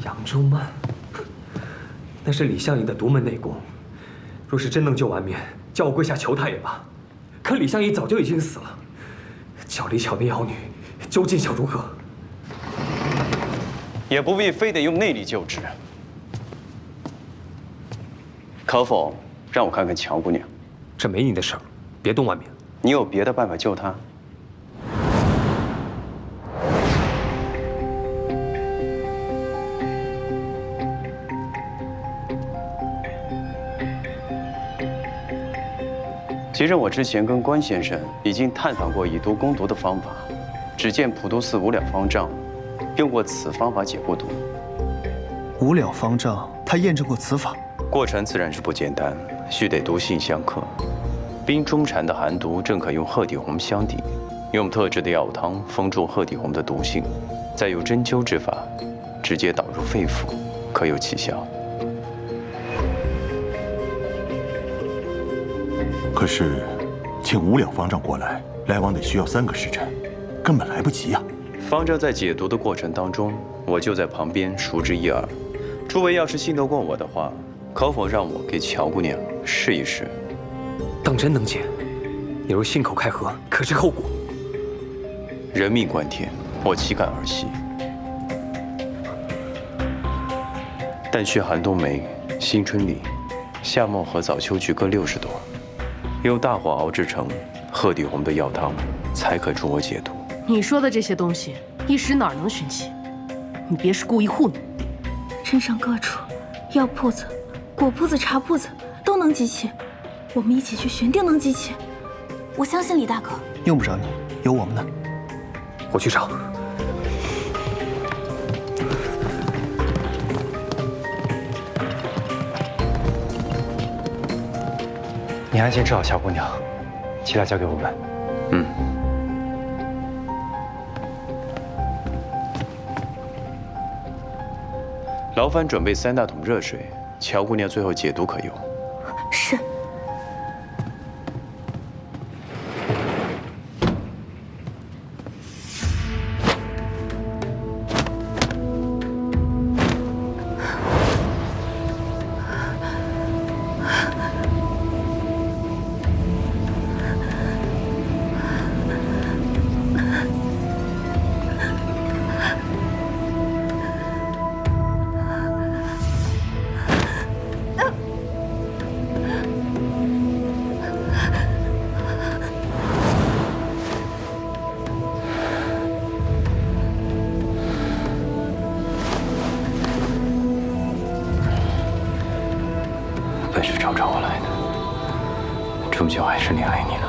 扬州慢，那是李相夷的独门内功。若是真能救完面，叫我跪下求他也罢。可李相夷早就已经死了，脚里巧的妖女究竟想如何？也不必非得用内力救治。可否让我看看乔姑娘？这没你的事儿，别动外面。你有别的办法救她？ 其实我之前跟关先生已经探访过以毒攻毒的方法，只见普渡寺无了方丈用过此方法解过毒。无了方丈他验证过此法，过程自然是不简单，须得毒性相克。冰中产的寒毒正可用鹤底红相抵，用特制的药汤封住鹤底红的毒性，再用针灸之法直接导入肺腑，可有奇效。 可是，请无了方丈过来，来往得需要3个时辰，根本来不及呀。方丈在解毒的过程当中，我就在旁边熟知一二。诸位要是信得过我的话，可否让我给乔姑娘试一试？当真能解？你若信口开河，可知后果？人命关天，我岂敢儿戏？但需寒冬梅、新春李、夏末和早秋菊各60朵。 用大火熬制成鹤底红的药汤，才可助我解毒。你说的这些东西，一时哪能寻起？你别是故意糊弄。镇上各处，药铺子、果铺子、茶铺子都能集齐，我们一起去寻，定能集齐。我相信李大哥。用不着你，有我们呢。我去找。你安心治好乔姑娘，其他交给我们。嗯。劳烦准备3大桶热水，乔姑娘最后解毒可用。是。 本是找我来的，终究还是连累你了。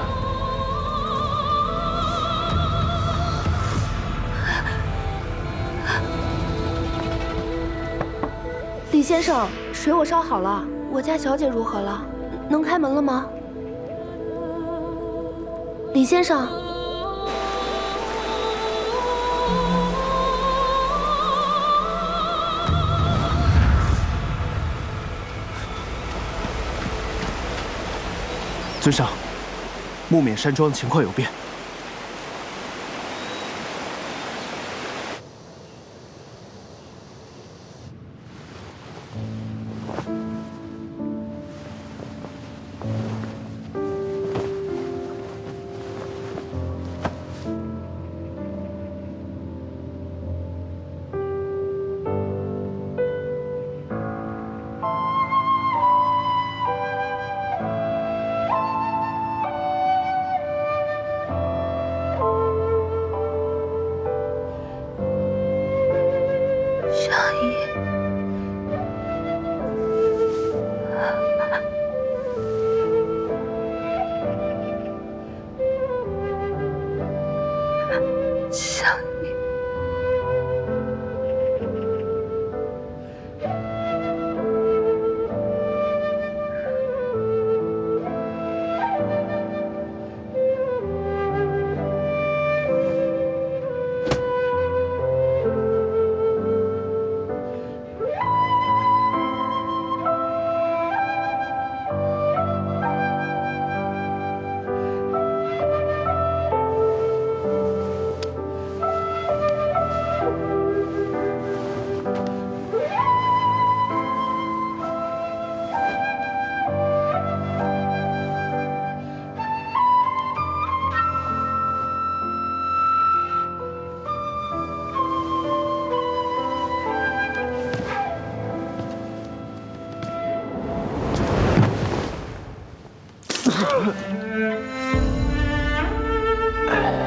李先生，水我烧好了，我家小姐如何了？能开门了吗？李先生。 尊上，木冕山庄情况有变。相依，哎